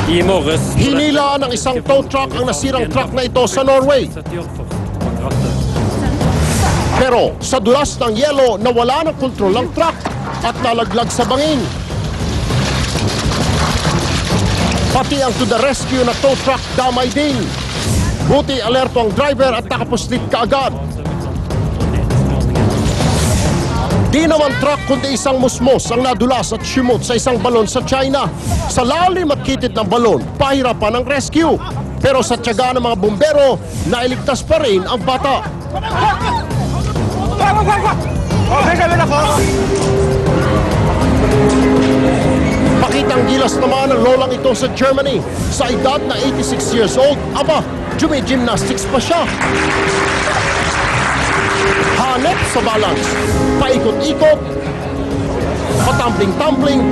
Hinila ng isang tow truck ang nasirang truck na ito sa Norway. Pero sa dulas ng yelo, nawala ng kontrol ang truck at nalaglag sa bangin. Pati ang to the rescue na tow truck damay din. Buti alerto ang driver at nakapuslit kaagad. Di naman truck kundi isang musmos ang nadulas at simot sa isang balon sa China. Sa lalim at kitid ng balon, pahirapan ang rescue. Pero sa tiyaga ng mga bumbero, nailigtas pa rin ang bata. Pakitang gilas naman ang lolang ito sa Germany. Sa edad na 86 years old, aba, gymnastics pa siya. Hanap sa balance, paikot-ikot, patumbling-tumbling,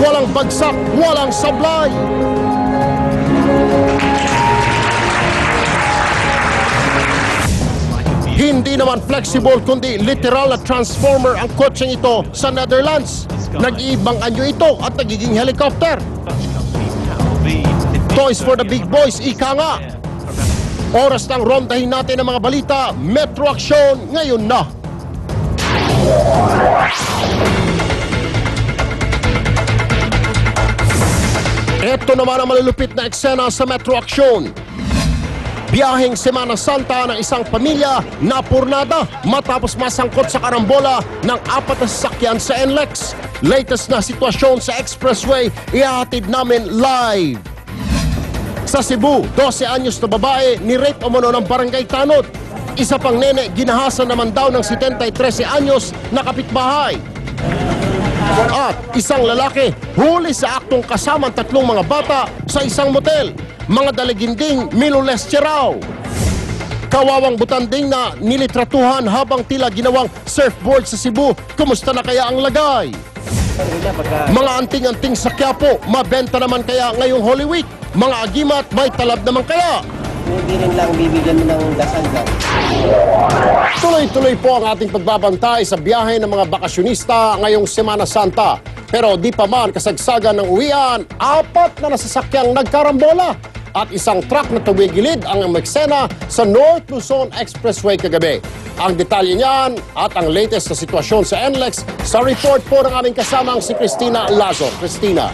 walang bagsak, walang sablay. Hindi naman flexible kundi literal na transformer ang kotseng ito sa Netherlands. Nag-iibang anyo ito at nagiging helicopter. Toys for the big boys, ika nga. Oras ng rondahin natin ang mga balita. Metro Action ngayon na. Ito naman ang malulupit na eksena sa Metro Action. Biyaheng Semana Santa ng isang pamilya napurnada matapos masangkot sa karambola ng 4 na sasakyan sa NLEX. Latest na sitwasyon sa expressway, ihahatid namin live. Sa Cebu, 12 anyos na babae ni-rape umano ng barangay Tanod. Isa pang nene, ginahasan naman daw ng 73 anyos na kapitbahay. At isang lalaki, huli sa aktong kasamang 3 mga bata sa isang motel. Mga daliginding minolestya raw. Kawawang butanding na nilitratuhan habang tila ginawang surfboard sa Cebu. Kumusta na kaya ang lagay? Mga anting-anting sa Quiapo, mabenta naman kaya ngayong Holy Week? Mga agimat, may talab naman kaya? Hindi rin lang bibigyan mo ng dasal lang. Tuloy-tuloy po ang ating pagbabantay sa biyahe ng mga bakasyonista ngayong Semana Santa. Pero di pa man kasagsagan ng uwian, 4 na nasasakyang nagkarambola. At isang truck na tumigilid ang eksena sa North Luzon Expressway kagabi. Ang detalye niyan at ang latest na sitwasyon sa NLEX sa report po ng aming kasamang si Cristina Lazo. Cristina.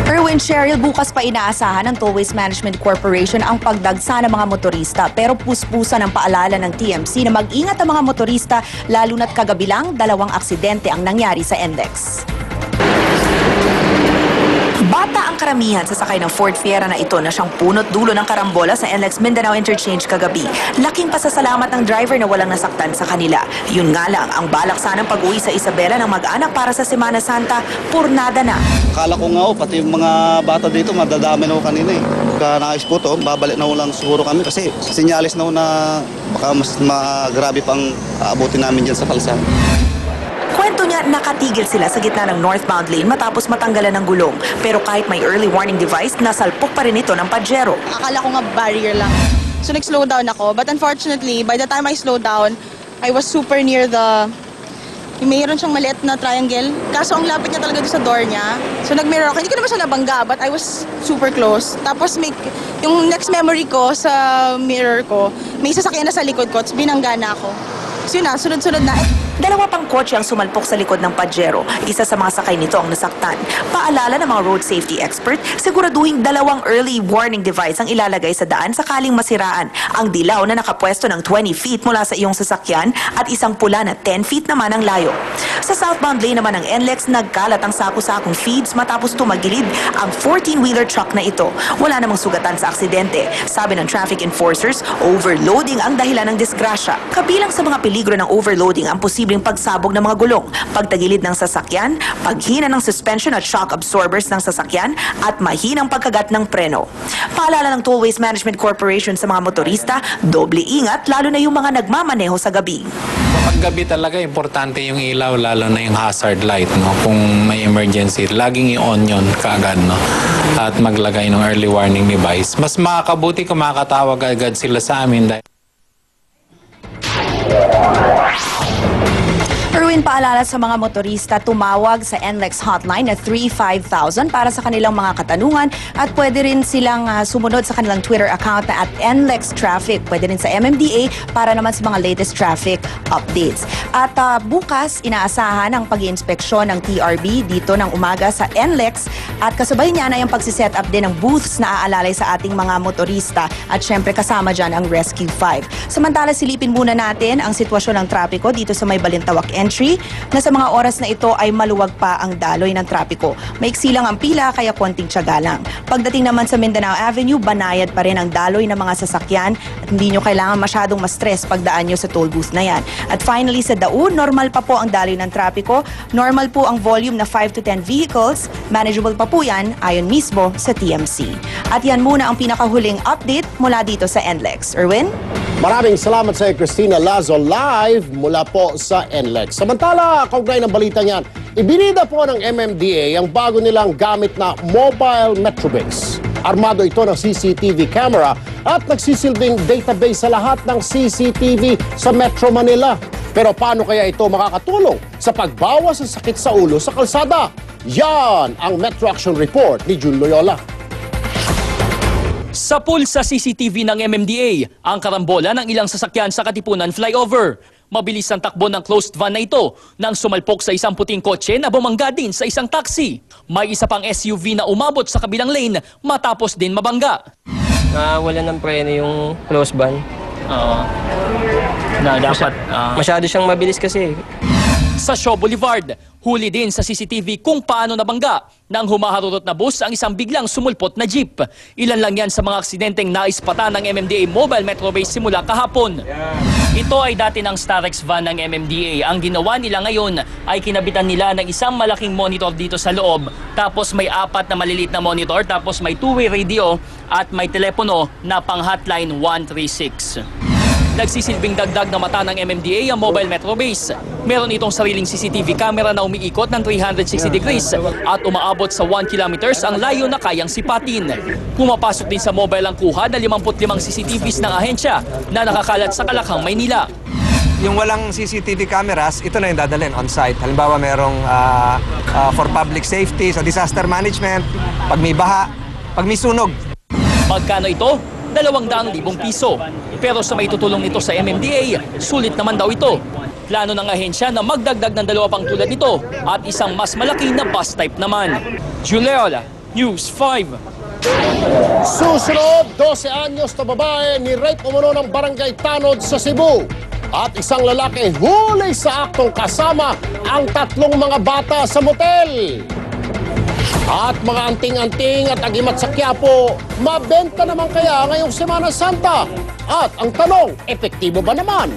Erwin, Cheryl, bukas pa inaasahan ng Tollways Management Corporation ang pagdagsa ng mga motorista pero puspusan ang paalala ng TMC na mag-ingat ang mga motorista lalo na't kagabi lang 2 aksidente ang nangyari sa NLEX. Bata ang karamihan sa sakay ng Ford Fiera na ito na siyang punot dulo ng karambola sa NLEX Mindanao Interchange kagabi. Laking pasasalamat ng driver na walang nasaktan sa kanila. Yun nga lang, ang balak sanang pag-uwi sa Isabela ng mag-anak para sa Semana Santa, purnada na. Akala ko nga pati yung mga bata dito madadami na kanina eh. Kaya naayos po to, babalik na lang siguro kami kasi sinyalis na baka mas grabe pang aabutin namin dyan sa kalsada. Kwento niya, nakatigil sila sa gitna ng northbound lane matapos matanggalan ng gulong. Pero kahit may early warning device, nasalpok pa rin ito ng Pajero. Akala ko nga barrier lang. So nag-slow down ako. But unfortunately, by the time I slowed down, I was super near mayroon siyang maliit na triangle. Kaso ang lapit niya talaga doon sa door niya. So nag-mirror ako. Hindi ko naman siya nabangga, but I was super close. Tapos yung next memory ko sa mirror ko, may sasakyan na sa likod ko, tapos binangga na ako. So yun na, sunod-sunod na. 2 pang kotse ang sumalpok sa likod ng Pajero. Isa sa mga sakay nito ang nasaktan. Paalala ng mga road safety expert, siguraduhin 2 early warning device ang ilalagay sa daan sakaling masiraan. Ang dilaw na nakapwesto ng 20 feet mula sa iyong sasakyan at isang pula na 10 feet naman ang layo. Sa southbound lane naman ng NLEX, nagkalat ang sako-sakong feeds matapos tumagilid ang 14-wheeler truck na ito. Wala namang sugatan sa aksidente. Sabi ng traffic enforcers, overloading ang dahilan ng disgrasya. Kabilang sa mga peligro ng overloading ang posibleng pagsabog ng mga gulong, pagtagilid ng sasakyan, paghina ng suspension at shock absorbers ng sasakyan, at mahinang pagkagat ng preno. Paalala ng Tollways Management Corporation sa mga motorista, doble ingat lalo na yung mga nagmamaneho sa gabi. Paggabi talaga, importante yung ilaw, lalo na yung hazard light. No? Kung may emergency, laging i-on yun kaagad. No? At maglagay ng early warning device. Mas makakabuti kung makakatawag agad sila sa amin dahil Erwin, paalala sa mga motorista, tumawag sa NLEX hotline na 35000 para sa kanilang mga katanungan at pwede rin silang sumunod sa kanilang Twitter account na @NLEX Traffic. Pwede rin sa MMDA para naman sa mga latest traffic updates. At bukas, inaasahan ang pag-iinspeksyon ng TRB dito ng umaga sa NLEX at kasabay niya na yung pagsiset up din ng booths na aalalay sa ating mga motorista at syempre kasama dyan ang Rescue 5. Samantala, silipin muna natin ang sitwasyon ng trapiko dito sa may Balintawak entry na sa mga oras na ito ay maluwag pa ang daloy ng trapiko. Maiksi lang ang pila kaya konting tiyaga lang. Pagdating naman sa Mindanao Avenue, banayad pa rin ang daloy ng mga sasakyan at hindi nyo kailangan masyadong ma-stress pagdaan nyo sa toll booth na yan. At finally sa Daun, normal pa po ang daloy ng trapiko. Normal po ang volume na 5 to 10 vehicles. Manageable pa po yan ayon mismo sa TMC. At yan muna ang pinakahuling update mula dito sa NLEX. Erwin? Maraming salamat sa Christina Lazo live mula po sa NLEX. Samantala, kaugnay ng balita niyan, ibinida po ng MMDA ang bago nilang gamit na mobile Metrobase. Armado ito ng CCTV camera at nagsisilbing database sa lahat ng CCTV sa Metro Manila. Pero paano kaya ito makakatulong sa pagbawas sa sakit sa ulo sa kalsada? Yan ang Metro Action Report ni Jun Loyola. Sa pool sa CCTV ng MMDA, ang karambola ng ilang sasakyan sa Katipunan flyover. Mabilis ang takbo ng closed van na ito nang sumalpok sa isang puting kotse na bumangga din sa isang taxi. May isa pang SUV na umabot sa kabilang lane matapos din mabangga. Wala ng preno yung closed van. Masyado siyang mabilis kasi. Sa Shaw Boulevard, huli din sa CCTV kung paano nabangga nang humaharurot na bus ang isang biglang sumulpot na jeep. Ilan lang yan sa mga aksidenteng naispata ng MMDA Mobile Metrobase simula kahapon. Ito ay dati ng Starex van ng MMDA. Ang ginawa nila ngayon ay kinabitan nila ng isang malaking monitor dito sa loob. Tapos may 4 na maliliit na monitor, tapos may two-way radio at may telepono na pang hotline 136. Nagsisilbing dagdag na mata ng MMDA ang Mobile Metrobase. Meron itong sariling CCTV camera na umiikot ng 360 degrees at umaabot sa 1 kilometers ang layo na kayang sipatin. Pumapasok din sa mobile ang kuha na 55 CCTVs ng ahensya na nakakalat sa Kalakhang, Maynila. Yung walang CCTV cameras, ito na yung dadalhin on-site. Halimbawa, merong for public safety, so disaster management, pag may baha, pag may sunog. Magkano ito? 200,000 piso. Pero sa may tutulong nito sa MMDA, sulit naman daw ito. Plano ng ahensya na magdagdag ng 2 pang tulad nito at isang mas malaki na bus type naman. Juleola, News 5. Susunod, 12 anyos na babae ni rape umano ng barangay Tanod sa Cebu. At isang lalaki huli sa aktong kasama ang 3 mga bata sa motel. At mga anting-anting at agimat sa Quiapo, mabenta naman kaya ngayong Semana Santa? At ang tanong, epektibo ba naman?